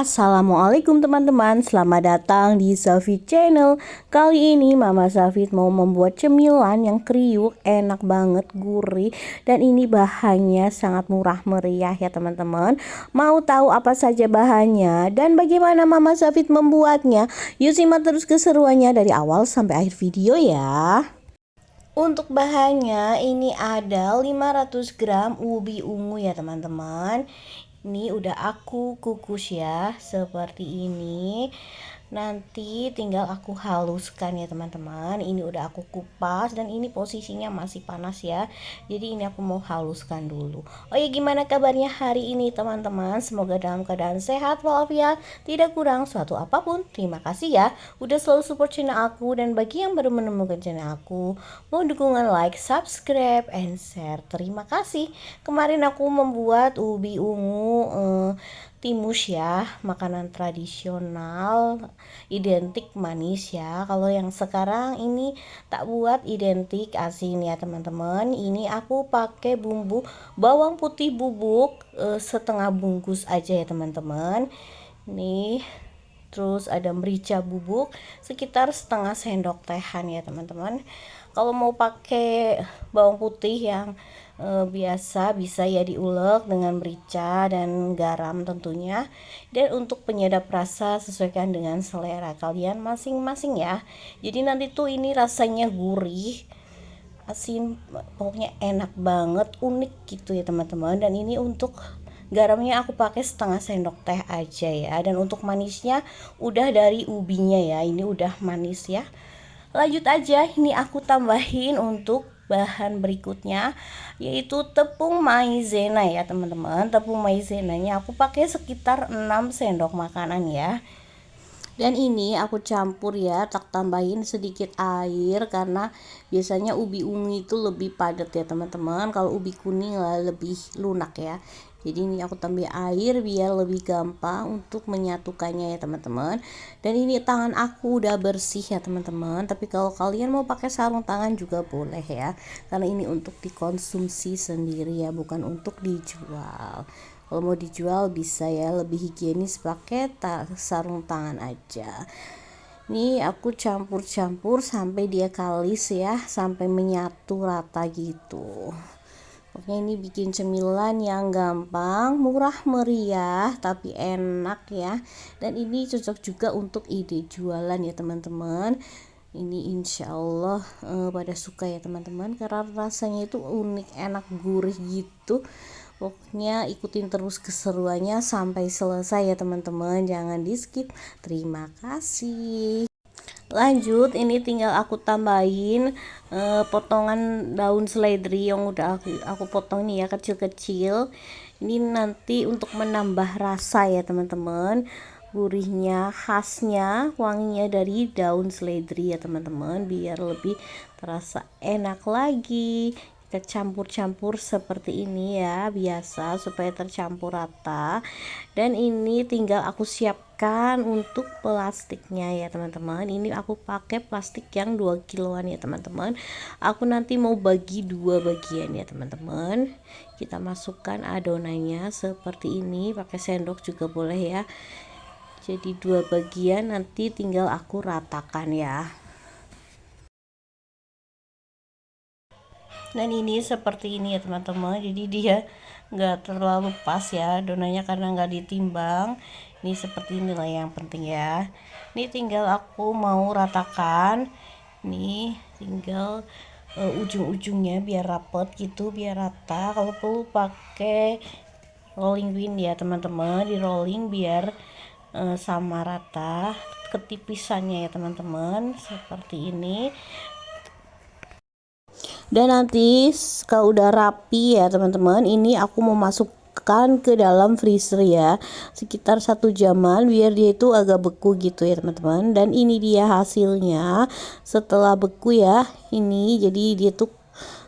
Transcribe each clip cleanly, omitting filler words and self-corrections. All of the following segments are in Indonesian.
Assalamualaikum teman-teman, selamat datang di Safit Channel. Kali ini Mama Safit mau membuat cemilan yang kriuk, enak banget, gurih. Dan ini bahannya sangat murah meriah ya teman-teman. Mau tahu apa saja bahannya dan bagaimana Mama Safit membuatnya? Yuk simak terus keseruannya dari awal sampai akhir video ya. Untuk bahannya ini ada 500 gram ubi ungu ya teman-teman. Ini udah aku kukus ya seperti ini. Nanti tinggal aku haluskan ya teman-teman. Ini udah aku kupas dan ini posisinya masih panas ya. Jadi ini aku mau haluskan dulu. Oh ya, gimana kabarnya hari ini teman-teman? Semoga dalam keadaan sehat walafiat, tidak kurang suatu apapun. Terima kasih ya udah selalu support channel aku, dan bagi yang baru menemukan channel aku, mohon dukungan like, subscribe, and share. Terima kasih. Kemarin aku membuat ubi ungu timus ya, makanan tradisional identik manis ya. Kalau yang sekarang ini tak buat identik asin ya teman-teman. Ini aku pakai bumbu bawang putih bubuk setengah bungkus aja ya teman-teman. Nih, terus ada merica bubuk sekitar setengah sendok tehan ya teman-teman. Kalau mau pakai bawang putih yang biasa bisa ya diulek dengan merica dan garam tentunya. Dan untuk penyedap rasa sesuaikan dengan selera kalian masing-masing ya. Jadi nanti tuh ini rasanya gurih, asin, pokoknya enak banget, unik gitu ya teman-teman. Dan ini untuk garamnya aku pakai setengah sendok teh aja ya. Dan untuk manisnya udah dari ubinya ya, ini udah manis ya. Lanjut aja, ini aku tambahin untuk bahan berikutnya, yaitu tepung maizena ya teman-teman. Tepung maizenanya aku pakai sekitar 6 sendok makanan ya. Dan ini aku campur ya, tak tambahin sedikit air karena biasanya ubi ungu itu lebih padat ya teman-teman. Kalau ubi kuning lah lebih lunak ya. Jadi ini aku tambah air biar lebih gampang untuk menyatukannya ya teman-teman. Dan ini tangan aku udah bersih ya teman-teman. Tapi kalau kalian mau pakai sarung tangan juga boleh ya. Karena ini untuk dikonsumsi sendiri ya, bukan untuk dijual. Kalau mau dijual bisa ya, lebih higienis pakai sarung tangan aja. Nih aku campur-campur sampai dia kalis ya, sampai menyatu rata gitu. Pokoknya ini bikin cemilan yang gampang, murah meriah, tapi enak ya. Dan ini cocok juga untuk ide jualan ya teman-teman. Ini insya Allah pada suka ya teman-teman, karena rasanya itu unik, enak, gurih gitu. Pokoknya ikutin terus keseruannya sampai selesai ya teman-teman, jangan di skip. Terima kasih. Lanjut, ini tinggal aku tambahin potongan daun seledri yang udah aku potong nih ya, kecil-kecil. Ini nanti untuk menambah rasa ya teman-teman, gurihnya, khasnya, wanginya dari daun seledri ya teman-teman, biar lebih terasa enak lagi. Kita campur-campur seperti ini ya, biasa supaya tercampur rata. Dan ini tinggal aku siapkan untuk plastiknya ya teman-teman. Ini aku pakai plastik yang 2 kiloan ya teman-teman. Aku nanti mau bagi 2 bagian ya teman-teman. Kita masukkan adonannya seperti ini, pakai sendok juga boleh ya. Jadi 2 bagian, nanti tinggal aku ratakan ya. Dan ini seperti ini ya teman-teman, jadi dia nggak terlalu pas ya donanya karena nggak ditimbang. Ini seperti inilah yang penting ya. Ini tinggal aku mau ratakan, nih tinggal ujung-ujungnya biar rapet gitu, biar rata. Kalau perlu pakai rolling pin ya teman-teman, di rolling biar sama rata ketipisannya ya teman-teman, seperti ini. Dan nanti kalau udah rapi ya teman-teman, ini aku mau masukkan ke dalam freezer ya, sekitar 1 jaman biar dia itu agak beku gitu ya teman-teman. Dan ini dia hasilnya setelah beku ya, ini jadi dia tuh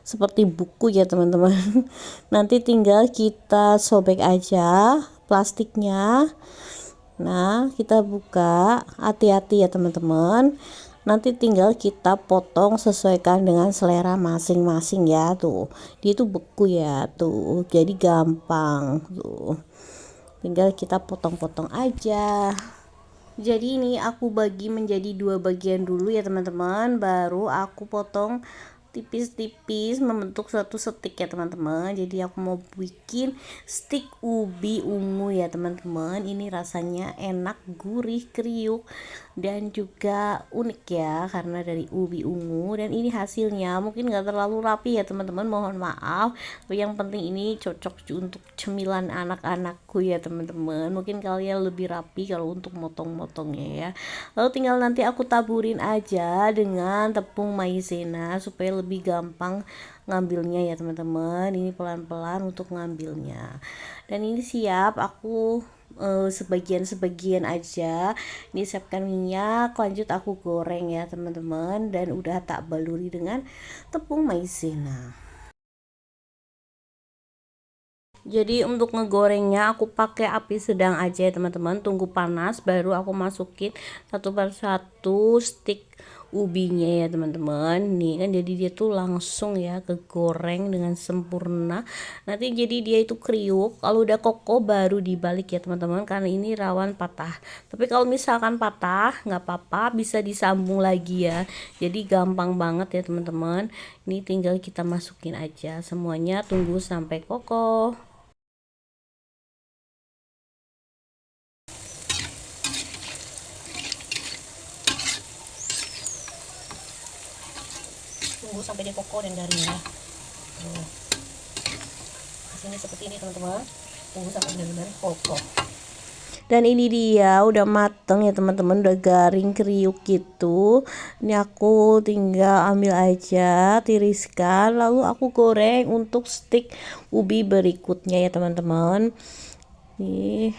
seperti buku ya teman-teman. Nanti tinggal kita sobek aja plastiknya. Nah, kita buka, hati-hati ya teman-teman. Nanti tinggal kita potong sesuaikan dengan selera masing-masing ya. Tuh dia tuh beku ya, tuh jadi gampang tuh. tinggal kita potong-potong aja. Jadi ini aku bagi menjadi 2 bagian dulu ya teman-teman, baru aku potong tipis-tipis membentuk suatu stik ya teman-teman. Jadi aku mau bikin stik ubi ungu ya teman-teman. Ini rasanya enak, gurih, kriuk, dan juga unik ya karena dari ubi ungu. Dan ini hasilnya mungkin gak terlalu rapi ya teman-teman, mohon maaf, tapi yang penting ini cocok untuk cemilan anak-anakku ya teman-teman. Mungkin kalian lebih rapi kalau untuk motong-motongnya ya. Lalu tinggal nanti aku taburin aja dengan tepung maizena supaya lebih gampang ngambilnya ya teman-teman. Ini pelan-pelan untuk ngambilnya. Dan ini siap aku sebagian-sebagian aja. Ini siapkan minyak, lanjut aku goreng ya teman-teman, dan udah tak baluri dengan tepung maizena. Jadi untuk ngegorengnya aku pakai api sedang aja ya teman-teman, tunggu panas baru aku masukin satu persatu stik ubinya ya teman-teman. Nih kan jadi dia tuh langsung ya kegoreng dengan sempurna. Nanti jadi dia itu kriuk. Kalau udah kokoh baru dibalik ya teman-teman, karena ini rawan patah. Tapi kalau misalkan patah nggak apa-apa, bisa disambung lagi ya. Jadi gampang banget ya teman-teman. Ini tinggal kita masukin aja semuanya, tunggu sampai kokoh. Tunggu sampai dia kokoh dan garing ya. Hasilnya seperti ini teman-teman, tunggu sampai benar-benar kokoh. Dan ini dia udah mateng ya teman-teman, udah garing kriuk gitu. Ini aku tinggal ambil aja, tiriskan, lalu aku goreng untuk stik ubi berikutnya ya teman-teman. Nih,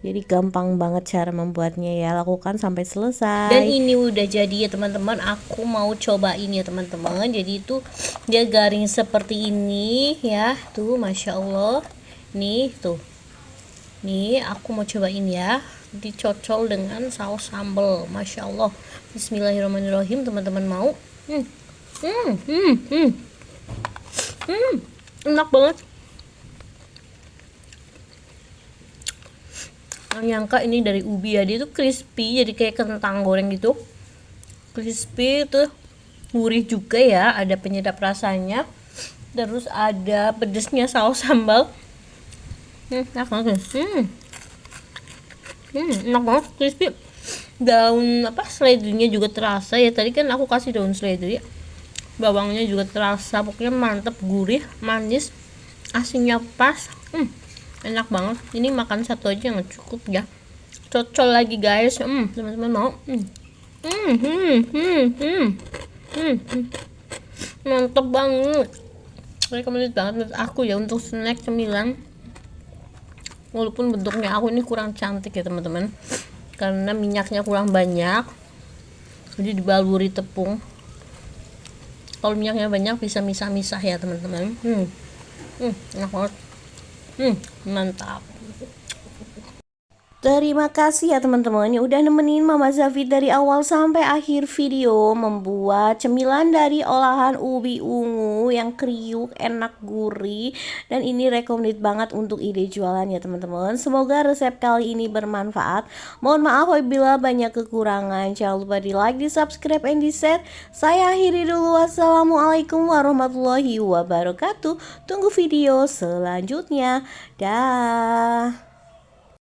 jadi gampang banget cara membuatnya ya, lakukan sampai selesai. Dan ini udah jadi ya teman-teman, aku mau cobain ya teman-teman. Jadi itu dia garing seperti ini ya, tuh masya Allah. Nih tuh, nih aku mau cobain ya, dicocol dengan saus sambal, masya Allah. Bismillahirrahmanirrahim teman-teman, mau enak banget. Nggak nyangka ini dari ubi ya, dia tuh crispy, jadi kayak kentang goreng gitu, crispy tuh, gurih juga ya, ada penyedap rasanya, terus ada pedesnya saus sambal. Enak banget. Enak banget, crispy. Daun apa seledrinya juga terasa ya, tadi kan aku kasih daun seledri, bawangnya juga terasa, pokoknya mantep, gurih, manis, asinnya pas. Enak banget. Ini makan satu aja nggak cukup ya, cocol lagi guys. Teman-teman mau mantep banget, recommended banget menurut aku ya untuk snack cemilan. Walaupun bentuknya aku ini kurang cantik ya teman-teman, karena minyaknya kurang banyak, jadi dibaluri tepung. Kalau minyaknya banyak bisa misah-misah ya teman-teman. Enak banget. Mantap. Terima kasih ya teman-teman yang udah nemenin Mama Zafit dari awal sampai akhir video membuat cemilan dari olahan ubi ungu yang kriuk, enak, gurih, dan ini recommended banget untuk ide jualan ya teman-teman. Semoga resep kali ini bermanfaat. Mohon maaf apabila banyak kekurangan. Jangan lupa di like, di subscribe, and di share. Saya akhiri dulu. Wassalamualaikum warahmatullahi wabarakatuh. Tunggu video selanjutnya. Dah.